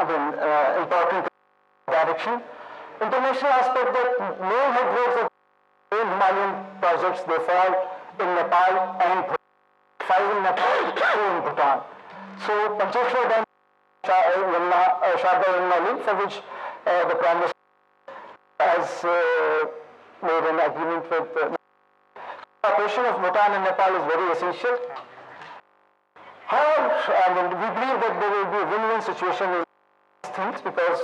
important direction. International aspect, that main headwaters of main Himalayan projects, they fall in Nepal and Bhutan. 5 in Nepal, 2 in Bhutan. So Pancheshwar Dam, Sharda Yamuna link, for which the Prime Minister has made an agreement with the cooperation of Bhutan and Nepal is very essential. However, we believe that there will be a win-win situation in these things, because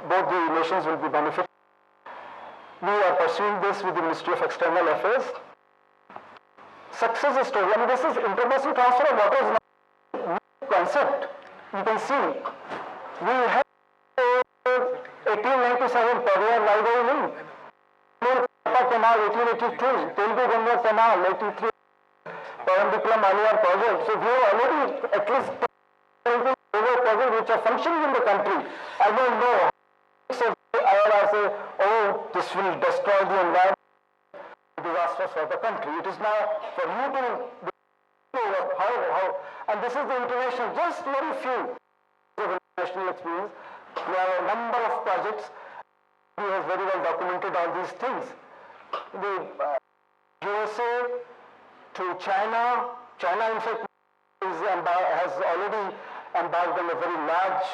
both the nations will be benefited. We are pursuing this with the Ministry of External Affairs. Success story. This is international transfer of water is not a new concept. You can see we have 1897 Periyar Library link, Canal 1882, Telugu Ganga Canal 83, Perambikulam Aliyar project. So we have already at least projects which are functioning in the country. I don't know. So I will say, oh, this will destroy the environment. Disaster for the country. It is now for you to how, and this is the international, just very few of international experience. There are a number of projects. He has very well documented all these things. The USA to China in fact has already embarked on a very large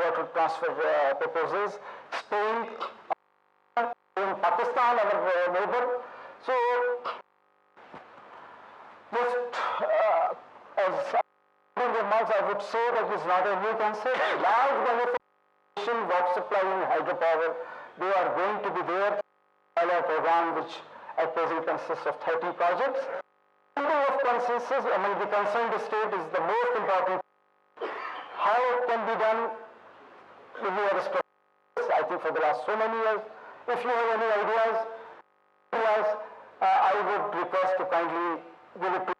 water transfer proposals. Spain, in Pakistan, our neighbor. So, just as remarks, I would say that it's not a new concept. Large beneficiation water supply in hydropower, they are going to be there. Our program, which at present consists of 30 projects. Building of consensus among the concerned state is the most important. How it can be done, we are struggling, I think, for the last so many years. If you have any ideas, I would request to kindly give it to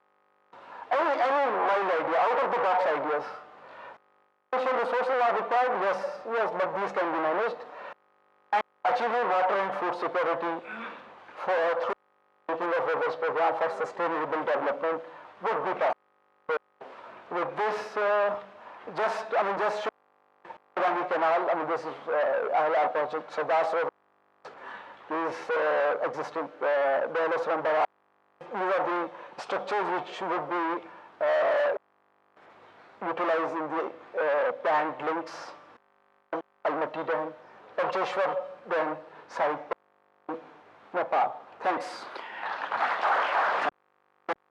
any wild idea, out of the box ideas. Resources are required, yes, but these can be managed. And achieving water and food security through making of rivers program for sustainable development would be possible. With this, just Gangi Canal, this is ILR project, Sardar is existing These are the structures which would be utilized in the planned links, Almaty Dam, Pancheshwar Dam site, Nepal. Thanks.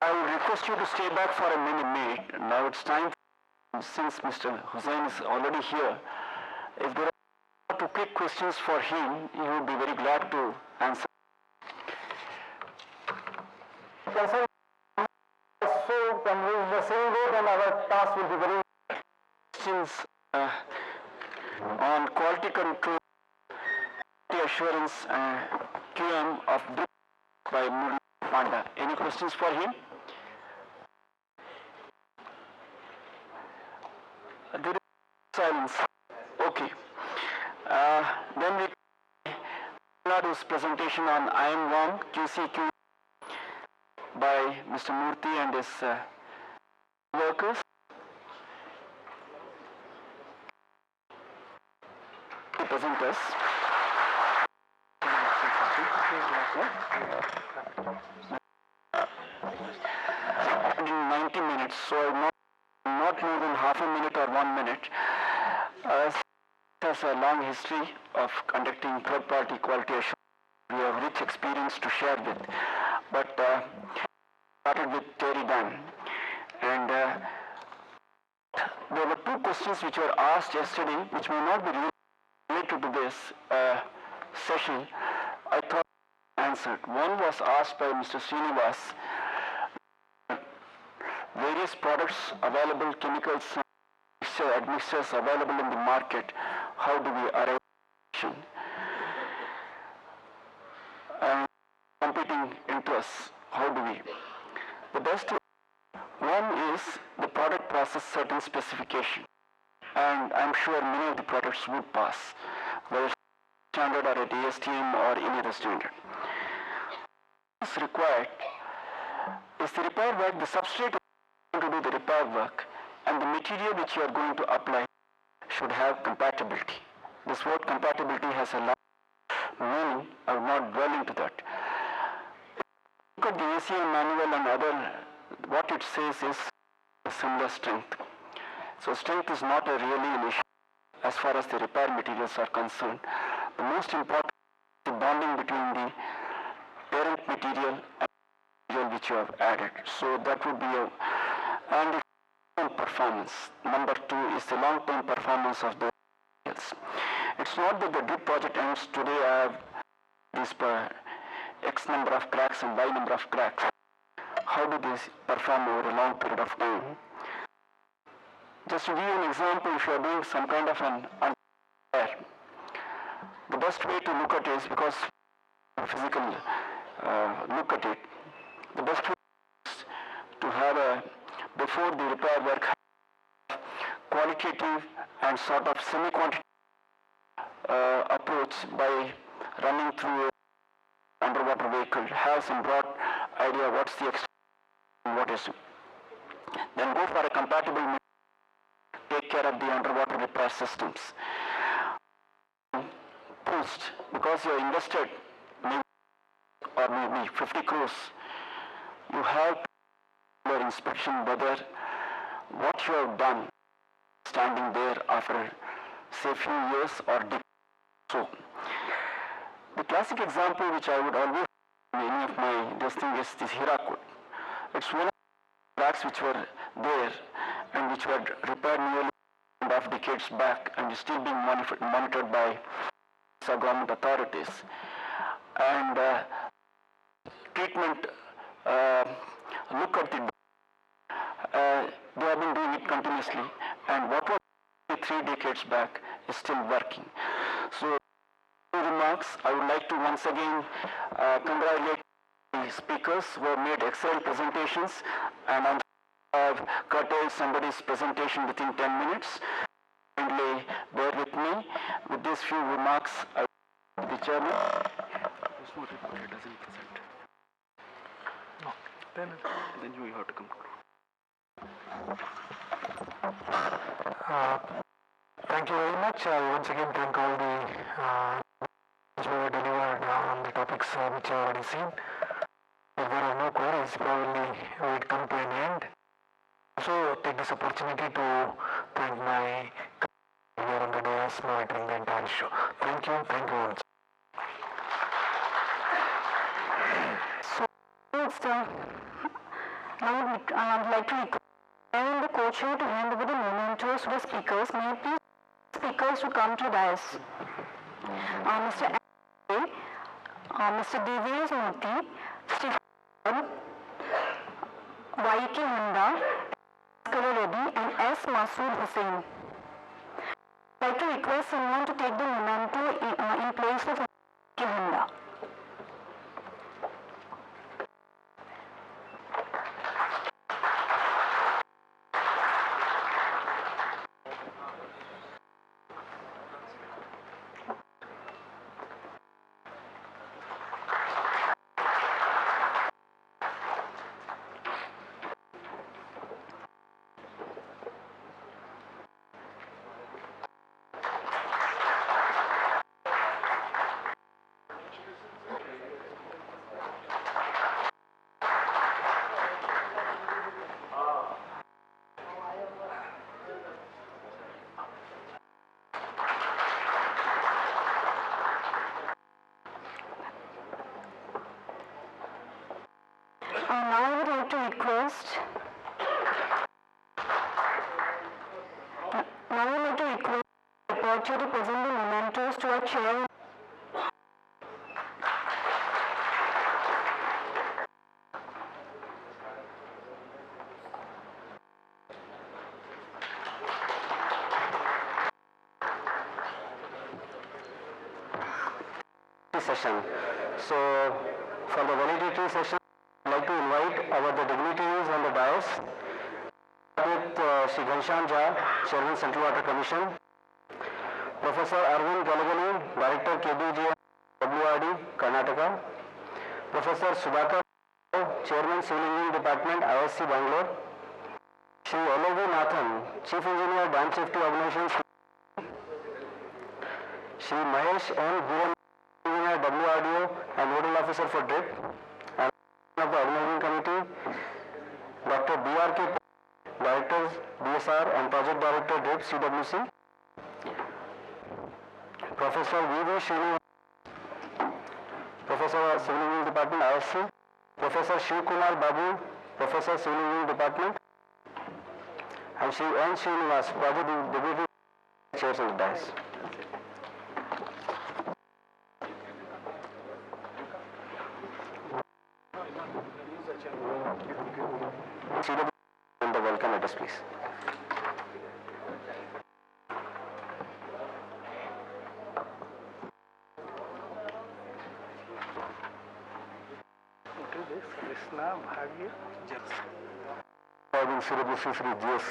I will request you to stay back for a minute. Now it's time, since Mr. Hussain is already here, if there are 2 quick questions for him, he would be very glad to answer. So, when we the same way, then our task will be very questions on quality control, quality assurance, QM of drip by Murli Panda. Any questions for him? There is silence. Okay. Then we Nadu's presentation on IM1 QCQ by Mr. Murthy and his workers. Present us. In 90 minutes, so not more than half a minute or 1 minute. Has a long history of conducting third-party quality assurance. We have rich experience to share with. But started with Terry Dam, and there were 2 questions which were asked yesterday, which may not be related to this session. I thought answered. One was asked by Mr. Srinivas. Various products available, chemicals, admixtures available in the market. How do we arrive at competing interests? How do we? The best one is the product passes certain specification, and I'm sure many of the products would pass, whether standard or at ASTM or any other standard. What is required is the repair work, the substrate to do the repair work, and the material which you are going to apply should have compatibility. This word compatibility has a lot of meaning. I will not dwell into that. Look at the ACA manual and other, what it says is similar strength. So strength is not really an issue as far as the repair materials are concerned. The most important is the bonding between the parent material and the material which you have added. So that would be and the long-term performance. Number two is the long-term performance of the materials. It's not that the drip project ends today. I have this X number of cracks and Y number of cracks. How do they perform over a long period of time? Just to give you an example, if you are doing some kind of an repair, the best way to look at it is, because physical look at it, the best way is to have a, before the repair work, qualitative and sort of semi-quantitative approach by running through an underwater vehicle, have some broad idea what's the extent and what is it. Then go for a compatible, take care of the underwater repair systems. Post, because you invested maybe 50 crores, you have your inspection whether what you have done standing there after say few years or decades. So the classic example which I would always in any of my this thing is this Hirakud. It's one of the cracks which were there and which were repaired nearly half decades back and is still being monitored by government authorities. And treatment, look at the they have been doing it continuously, and what was 3 decades back is still working. So, remarks, I would like to once again congratulate the speakers who have made excellent presentations, and I have curtailed somebody's presentation within 10 minutes. Kindly bear with me. With these few remarks, I will the chairman. Doesn't present. No. Then you have to conclude. Thank you very much. I once again thank all the which were delivered on the topics which I have already seen. If there are no queries, probably we would come to an end. Also, take this opportunity to thank my here on the dais monitoring the entire show. Thank you once. So, now I would like to request the co-chair to hand over the mementos to the speakers. May I please speakers to come to the dais. Mr. A, Mr. Devesh Murthy, Stephen, Y.K. Handa, Bhaskara Reddy, and S. Masood Hussain. I would like to request someone to take the memento in place of Y.K. Handa. Now I would like to request the reporter to present the mementos to our chair. Session. So, for the valedictory session, I'd like to invite our the dignitaries on the dais. With Shri Ghanshyam Jha, Chairman Central Water Commission, Professor Arvind Galagani, Director KBG WRD, Karnataka, Professor Sudhakar, Chairman Civil Engineering Department, ISC Bangalore, Shri L.O.V. Nathan, Chief Engineer, Dam Safety Organizations, Shri Mahesh M. Hiran, Engineer WRDO and Nodal Officer for DRIP, and of the Organizing Committee, Dr. B.R.K. Director DSR and Project Director DRIP CWC, Professor V.V. Srinivas, Professor Civil Engineering Department ISC, Professor Shiv Kumar Babu, Professor Civil Engineering Department, and Shri N. Srinivas, Project Deputy Chairs of the dais. CW and the welcome letters, please. Krishna Bhagya CWC Sri G.S.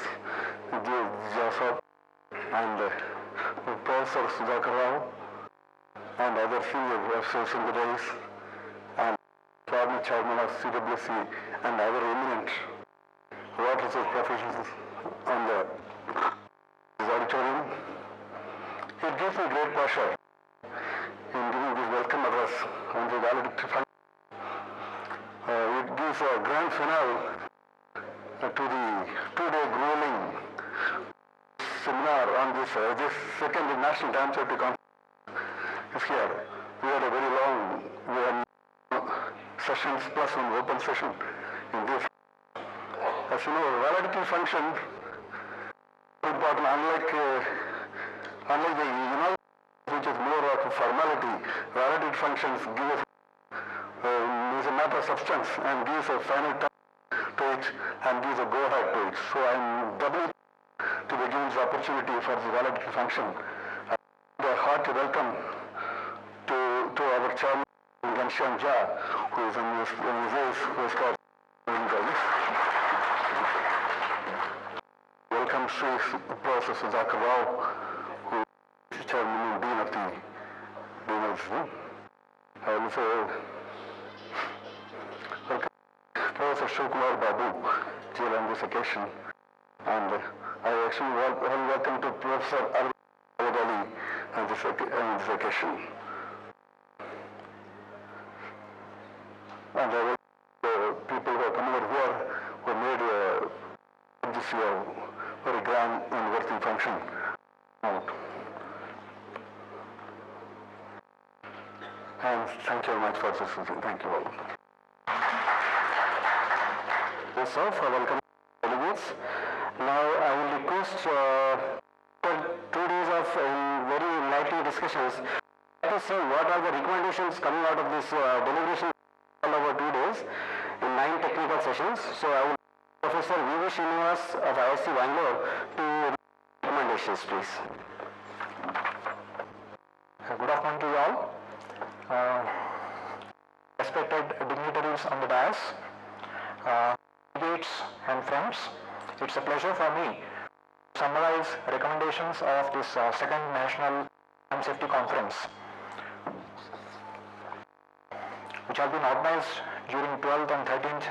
Joseph and Professor Sudhakar Rao and other senior officers in the days and former chairman of CWC and other eminent water resource professionals on the auditorium. It gives me great pleasure in giving this welcome address on the valedictory function. It gives a grand finale to the two-day grueling seminar on this second National Dam Safety Conference is here. We had a very long, sessions plus one open session in this. As you know, valedictory function important, unlike the which is more of a formality. Valedictory functions give us is a matter of substance and gives a final touch to it and gives a go-ahead to it. So I'm doubly to be given this opportunity for the valedictory function. A hearty welcome to our chairman, Ghanshyam Jha, who is in his who is called welcome Sri Professor Sudhakar Rao, who is the chairman and dean of the I will also welcome Professor Shiv Kumar Babu here on this occasion, and I actually welcome to Professor Arvind on this occasion. And the people who are coming over here who made this very grand and worthy function. And thank you very much for this. Thank you all. Also, for welcoming delegates. Now I will request after 2 days of very enlightening discussions to see what are the recommendations coming out of this deliberation over 2 days in 9 technical sessions. So I will Professor V.V. Srinivas of ISC Bangalore to recommendations, please. Good afternoon to you all. Respected dignitaries on the dais, delegates and friends, it's a pleasure for me to summarize recommendations of this second National Dam Safety Conference, which have been organized during 12th and 13th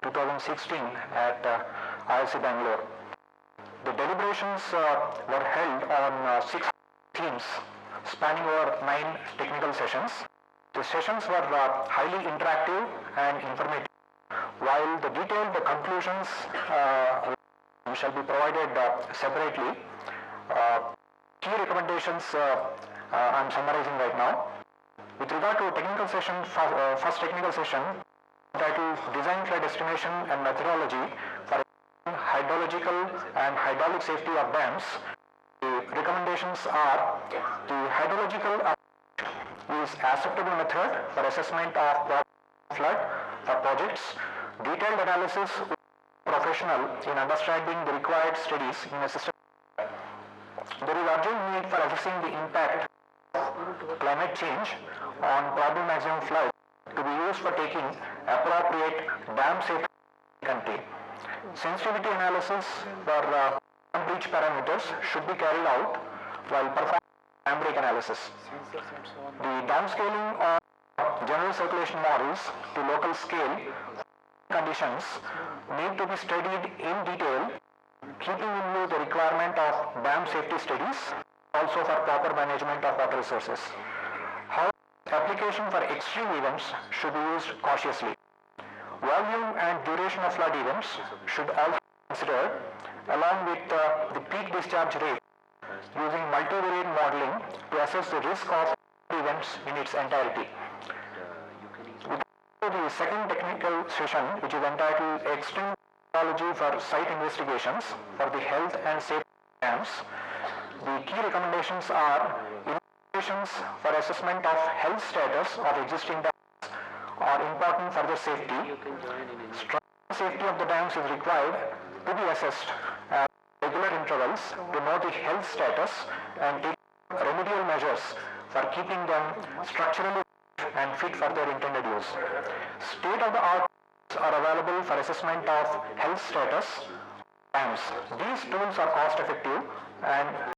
2016 at ISC Bangalore. The deliberations were held on 6 themes spanning over 9 technical sessions. The sessions were highly interactive and informative, while the detailed conclusions shall be provided separately. Key recommendations I am summarizing right now. With regard to technical session, first technical session titled Design Flood Estimation and Methodology for Hydrological and Hydraulic Safety of Dams, the recommendations are the hydrological approach is acceptable method for assessment of flood projects, detailed analysis professional in understanding the required studies in a system. There is urgent need for assessing the impact of climate change on probable maximum flood to be used for taking appropriate dam safety country. Sensitivity analysis for breach parameters should be carried out while performing dam break analysis. The downscaling of general circulation models to local scale conditions need to be studied in detail, keeping in view the requirement of dam safety studies also for proper management of water resources. However, application for extreme events should be used cautiously. Volume and duration of flood events should also be considered along with the peak discharge rate using multivariate modeling to assess the risk of events in its entirety. The second technical session, which is entitled Extreme Technology for Site Investigations for the Health and Safety of Dams. The key recommendations are investigations for assessment of health status of existing dams are important for the safety. Strong safety of the dams is required to be assessed at regular intervals to know the health status and take remedial measures for keeping them structurally and fit for their intended use. State-of-the-art tools are available for assessment of health status dams. These tools are cost-effective and